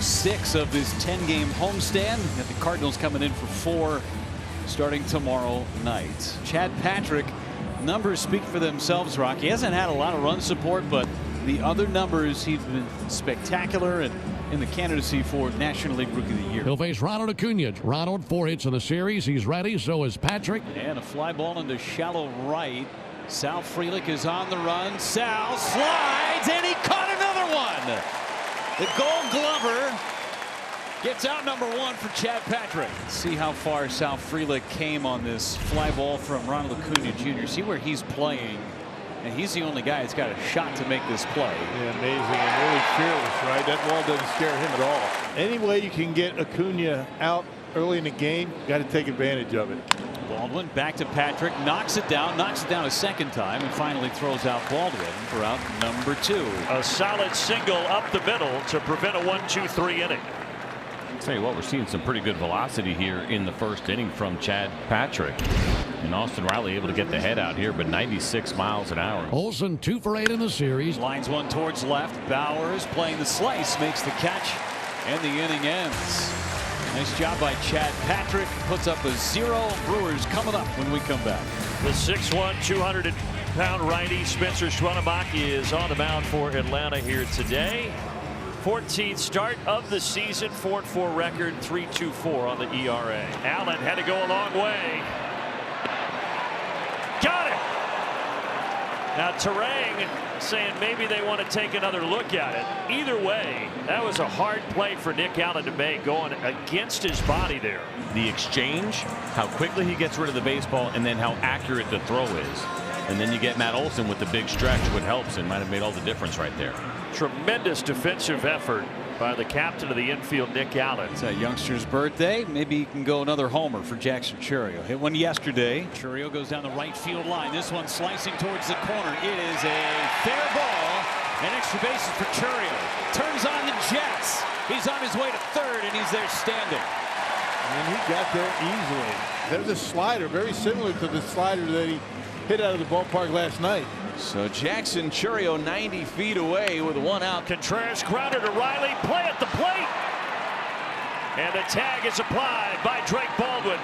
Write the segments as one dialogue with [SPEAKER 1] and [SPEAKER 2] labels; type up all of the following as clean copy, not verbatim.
[SPEAKER 1] 6 of this 10-game homestand. Got the Cardinals coming in for 4 starting tomorrow night. Chad Patrick, numbers speak for themselves, Rock. He hasn't had a lot of run support, but the other numbers, he's been spectacular and in the candidacy for National League Rookie of the Year.
[SPEAKER 2] He'll face Ronald Acuna. Ronald, 4 hits in the series. He's ready. So is Patrick.
[SPEAKER 1] And a fly ball into shallow right. Sal Frelick is on the run. Sal slides, and he caught another one. The Gold Glover gets out number 1 for Chad Patrick. Let's see how far Sal Frelick came on this fly ball from Ronald Acuna Jr. See where he's playing. And he's the only guy that's got a shot to make this play.
[SPEAKER 3] Yeah, amazing and really fearless, right? That ball doesn't scare him at all. Any way you can get Acuna out early in the game, got to take advantage of it.
[SPEAKER 1] Baldwin back to Patrick, knocks it down a second time, and finally throws out Baldwin for out number 2.
[SPEAKER 4] A solid single up the middle to prevent a 1-2-3 inning.
[SPEAKER 5] I'll tell you what, we're seeing some pretty good velocity here in the first inning from Chad Patrick. And Austin Riley able to get the head out here, but 96 miles an hour.
[SPEAKER 2] Olsen 2 for 8 in the series.
[SPEAKER 1] Lines one towards left. Bowers playing the slice, makes the catch, and the inning ends. Nice job by Chad Patrick. Puts up a 0. Brewers coming up when we come back.
[SPEAKER 4] The 6'1", 200-pound righty Spencer Schwelenbach is on the mound for Atlanta here today. 14th start of the season, 4-4 record, 3.24 on the ERA. Allen had to go a long way. Got it. Now Terang saying maybe they want to take another look at it. Either way, that was a hard play for Nick Allen to make, going against his body there.
[SPEAKER 5] The exchange, how quickly he gets rid of the baseball, and then how accurate the throw is. And then you get Matt Olson with the big stretch, what helps and might have made all the difference right there.
[SPEAKER 4] Tremendous defensive effort by the captain of the infield, Nick Allen.
[SPEAKER 1] It's a youngster's birthday. Maybe he can go another homer for Jackson Chourio. Hit one yesterday. Chourio goes down the right field line. This one slicing towards the corner. It is a fair ball. And extra bases for Chourio. Turns on the Jets. He's on his way to third, and he's there standing.
[SPEAKER 3] And he got there easily. There's a slider very similar to the slider that he hit out of the ballpark last night.
[SPEAKER 6] So Jackson Chourio 90 feet away with 1 out.
[SPEAKER 4] Contreras grounder to Riley, play at the plate, and the tag is applied by Drake Baldwin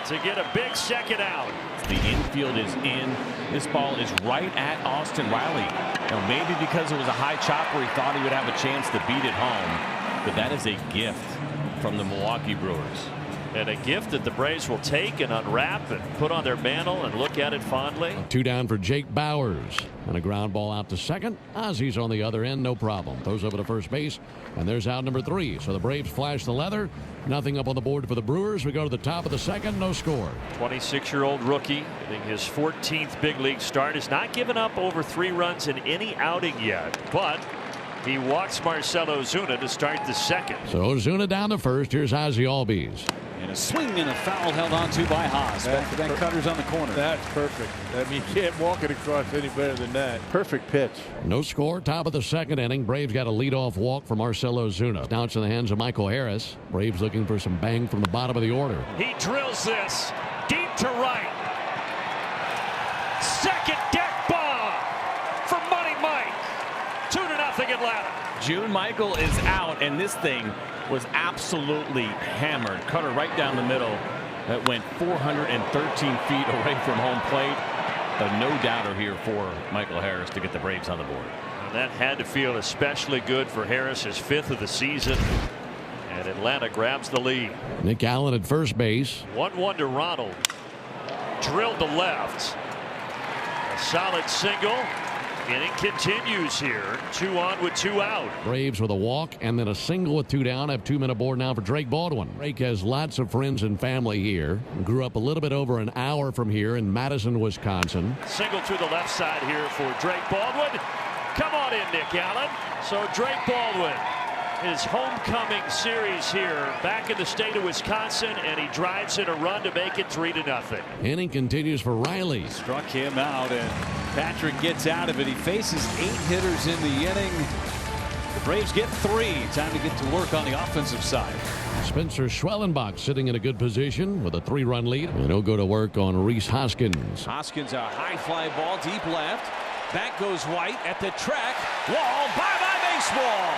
[SPEAKER 4] to get a big second out.
[SPEAKER 5] The infield is in. This ball is right at Austin Riley. Now maybe because it was a high chopper, he thought he would have a chance to beat it home, but that is a gift from the Milwaukee Brewers.
[SPEAKER 4] And a gift that the Braves will take and unwrap and put on their mantle and look at it fondly.
[SPEAKER 2] 2 down for Jake Bowers. And a ground ball out to second. Ozzy's on the other end, no problem. Throws over to first base, and there's out number 3. So the Braves flash the leather. Nothing up on the board for the Brewers. We go to the top of the second, no score.
[SPEAKER 4] 26-year-old rookie, getting his 14th big league start, has not given up over 3 runs in any outing yet, but he walks Marcell Ozuna to start the second.
[SPEAKER 2] So Ozuna down to first. Here's Ozzy Albies.
[SPEAKER 1] And a swing and a foul held on to by Haas. Back-to-back cutters on the corner.
[SPEAKER 3] That's perfect. I mean, you can't walk it across any better than that. Perfect pitch.
[SPEAKER 2] No score. Top of the second inning. Braves got a leadoff walk from Marcell Ozuna. Now it's in the hands of Michael Harris. Braves looking for some bang from the bottom of the order.
[SPEAKER 4] He drills this deep to right. Second deck bomb for Money Mike. 2-0 Atlanta.
[SPEAKER 5] June Michael is out, and this thing was absolutely hammered. Cutter right down the middle. That went 413 feet away from home plate. A no doubter here for Michael Harris to get the Braves on the board.
[SPEAKER 4] And that had to feel especially good for Harris, his 5th of the season. And Atlanta grabs the lead.
[SPEAKER 2] Nick Allen at first base.
[SPEAKER 4] 1-1 to Ronald. Drilled to left. A solid single. Inning continues here. 2 on with 2 out.
[SPEAKER 2] Braves with a walk and then a single with 2 down. Have 2-minute board now for Drake Baldwin. Drake has lots of friends and family here. Grew up a little bit over an hour from here in Madison, Wisconsin.
[SPEAKER 4] Single through the left side here for Drake Baldwin. Come on in, Nick Allen. So Drake Baldwin, his homecoming series here back in the state of Wisconsin, and he drives in a run to make it 3-0.
[SPEAKER 2] Inning continues for Riley.
[SPEAKER 1] Struck him out, and Patrick gets out of it. He faces 8 hitters in the inning. The Braves get 3. Time to get to work on the offensive side.
[SPEAKER 2] Spencer Schwelenbach sitting in a good position with a 3-run lead. And he'll go to work on Rhys Hoskins.
[SPEAKER 6] Hoskins, a high fly ball deep left. Back goes White at the track. Wall, bye-bye baseball.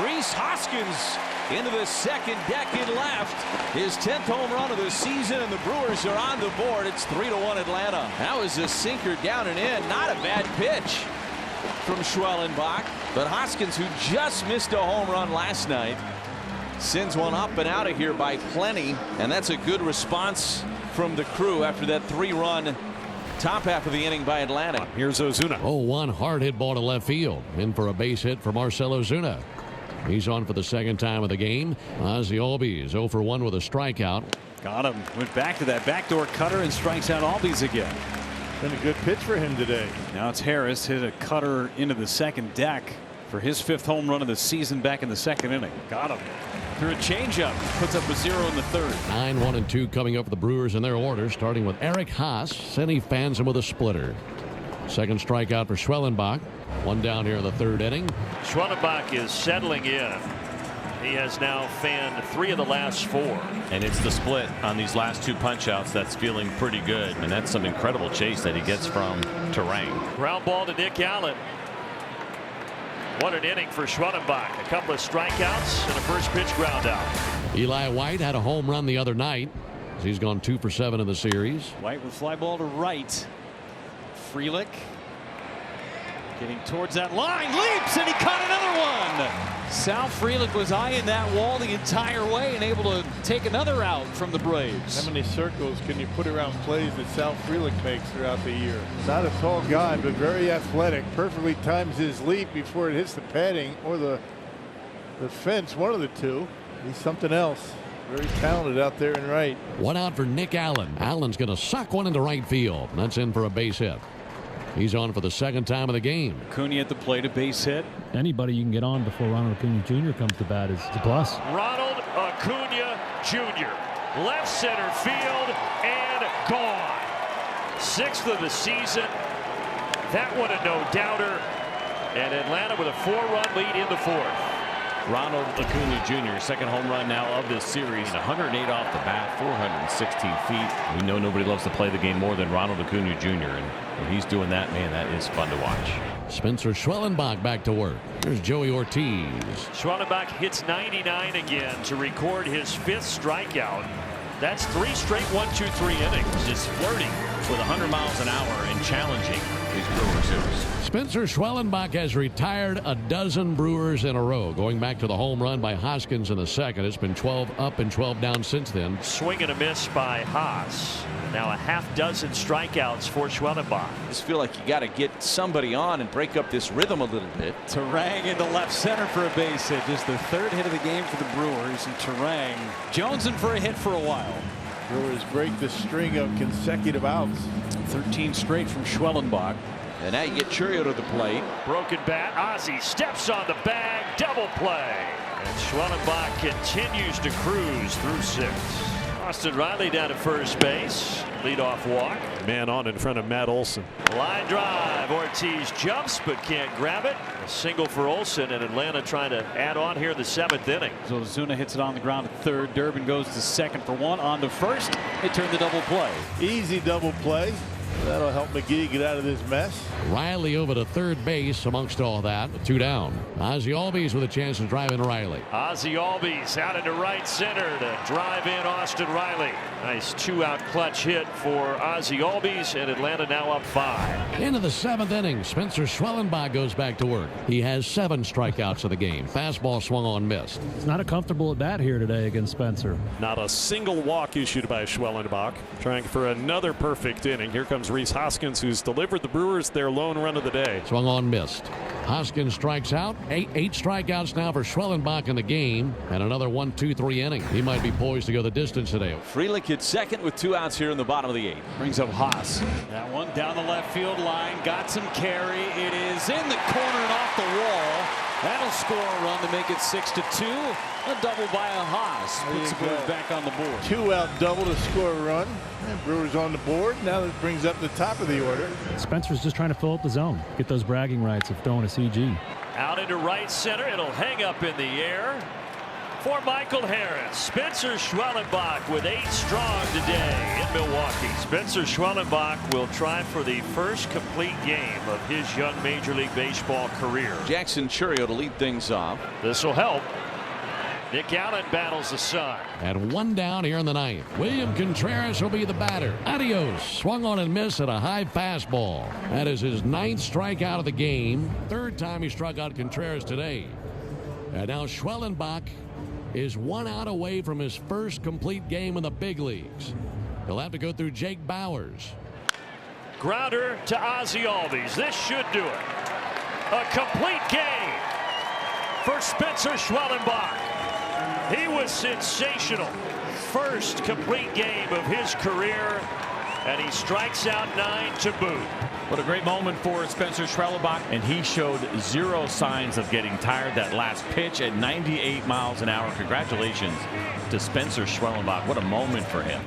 [SPEAKER 6] Rhys Hoskins into the second decade left. His 10th home run of the season, and the Brewers are on the board. It's 3-1 Atlanta. That was a sinker down and in. Not a bad pitch from Schwelenbach. But Hoskins, who just missed a home run last night, sends one up and out of here by plenty. And that's a good response from the crew after that 3-run top half of the inning by Atlanta.
[SPEAKER 7] Here's Ozuna.
[SPEAKER 2] Oh, one hard hit ball to left field. In for a base hit for Marcell Ozuna. He's on for the second time of the game. Ozzie Albies 0 for 1 with a strikeout.
[SPEAKER 1] Got him. Went back to that backdoor cutter and strikes out Albies again.
[SPEAKER 3] Been a good pitch for him today.
[SPEAKER 1] Now it's Harris hit a cutter into the second deck for his 5th home run of the season back in the second inning. Got him. Through a changeup. Puts up a 0 in the 3rd.
[SPEAKER 2] 9-1-2 coming up for the Brewers in their order, starting with Eric Haas. Then he fans him with a splitter. Second strikeout for Schwelenbach. One down here in the 3rd inning.
[SPEAKER 4] Schwelenbach is settling in. He has now fanned 3 of the last 4.
[SPEAKER 5] And it's the split on these last 2 punch outs that's feeling pretty good. And that's some incredible chase that he gets from Terang.
[SPEAKER 4] Ground ball to Nick Allen. What an inning for Schwelenbach. A couple of strikeouts and a first pitch ground out.
[SPEAKER 2] Eli White had a home run the other night. He's gone 2 for 7 in the series.
[SPEAKER 1] White with fly ball to right. Frelick getting towards that line, leaps, and he caught another one. Sal Frelick was eyeing that wall the entire way and able to take another out from the Braves.
[SPEAKER 3] How many circles can you put around plays that Sal Frelick makes throughout the year? Not a tall guy, but very athletic. Perfectly times his leap before it hits the padding or the fence, one of the two. He's something else. Very talented out there in right.
[SPEAKER 2] One out for Nick Allen. Allen's going to sock one into right field. That's in for a base hit. He's on for the second time of the game.
[SPEAKER 1] Acuna at the plate, a base hit.
[SPEAKER 8] Anybody you can get on before Ronald Acuna Jr. comes to bat is a plus.
[SPEAKER 4] Ronald Acuna Jr. left center field and gone. 6th of the season. That one a no-doubter. And Atlanta with a 4-run lead in the 4th.
[SPEAKER 5] Ronald Acuna Jr. second home run now of this series. 108 off the bat, 416 feet. We know nobody loves to play the game more than Ronald Acuna Jr. And when he's doing that, man, that is fun to watch.
[SPEAKER 2] Spencer Schwelenbach back to work. Here's Joey Ortiz.
[SPEAKER 4] Schwelenbach hits 99 again to record his 5th strikeout. That's 3 straight 1-2-3 innings.
[SPEAKER 5] Just flirting with 100 miles an hour and challenging these Brewers hitters.
[SPEAKER 2] Spencer Schwelenbach has retired a dozen Brewers in a row. Going back to the home run by Hoskins in the second. It's been 12 up and 12 down since then.
[SPEAKER 4] Swing and a miss by Haas. Now a half dozen strikeouts for Schwelenbach.
[SPEAKER 6] I just feel like you got to get somebody on and break up this rhythm a little bit.
[SPEAKER 1] Terang into left center for a base hit. Just the 3rd hit of the game for the Brewers. And Terang jonesing for a hit for a while.
[SPEAKER 3] Brewers break the string of consecutive outs.
[SPEAKER 1] 13 straight from Schwelenbach.
[SPEAKER 6] And now you get Chourio to the plate.
[SPEAKER 4] Broken bat. Ozzie steps on the bag. Double play. And Schwelenbach continues to cruise through 6. Austin Riley down at first base. Leadoff walk.
[SPEAKER 7] Man on in front of Matt Olson.
[SPEAKER 4] Line drive. Ortiz jumps but can't grab it. A single for Olson, and Atlanta trying to add on here in the 7th inning.
[SPEAKER 1] So Ozuna hits it on the ground at 3rd. Durbin goes to 2nd for 1. On to 1st. They turn the double play.
[SPEAKER 3] Easy double play. That'll help McGee get out of this mess.
[SPEAKER 2] Riley over to 3rd base amongst all that. 2 down. Ozzie Albies with a chance to drive in Riley.
[SPEAKER 4] Ozzie Albies out into right center to drive in Austin Riley. Nice 2-out clutch hit for Ozzie Albies, and Atlanta now up 5.
[SPEAKER 2] Into the 7th inning. Spencer Schwelenbach goes back to work. He has 7 strikeouts of the game. Fastball swung on, missed.
[SPEAKER 8] It's not a comfortable at bat here today against Spencer.
[SPEAKER 7] Not a single walk issued by Schwelenbach. Trying for another perfect inning. Here comes Rhys Hoskins, who's delivered the Brewers their lone run of the day.
[SPEAKER 2] Swung on, missed. Hoskins strikes out. 8 strikeouts now for Schwelenbach in the game. And another 1-2-3 inning. He might be poised to go the distance today.
[SPEAKER 6] Frelick hits 2nd with 2 outs here in the bottom of the 8th.
[SPEAKER 1] Brings up Haas. That one down the left field line. Got some carry. It is in the corner and off the wall. That'll score a run to make it 6-2. A double by a Haas. Puts the Brewers back on the board.
[SPEAKER 3] 2-out double to score a run. And Brewers on the board. Now that brings up the top of the order.
[SPEAKER 8] Spencer's just trying to fill up the zone. Get those bragging rights of throwing a CG.
[SPEAKER 4] Out into right center. It'll hang up in the air. For Michael Harris, Spencer Schwelenbach with 8 strong today in Milwaukee. Spencer Schwelenbach will try for the first complete game of his young Major League Baseball career.
[SPEAKER 6] Jackson Churio to lead things off.
[SPEAKER 4] This will help. Nick Allen battles the sun.
[SPEAKER 2] And 1 down here in the 9th. William Contreras will be the batter. Adios swung on and missed at a high fastball. That is his 9th strikeout of the game. 3rd time he struck out Contreras today. And now Schwelenbach is 1 out away from his first complete game in the big leagues. He'll have to go through Jake Bauers.
[SPEAKER 4] Grounder to Ozzie Albies. This should do it. A complete game for Spencer Schwelenbach. He was sensational. First complete game of his career, and he strikes out 9 to boot.
[SPEAKER 5] What a great moment for Spencer Schwelenbach, and he showed 0 signs of getting tired. That last pitch at 98 miles an hour. Congratulations to Spencer Schwelenbach. What a moment for him.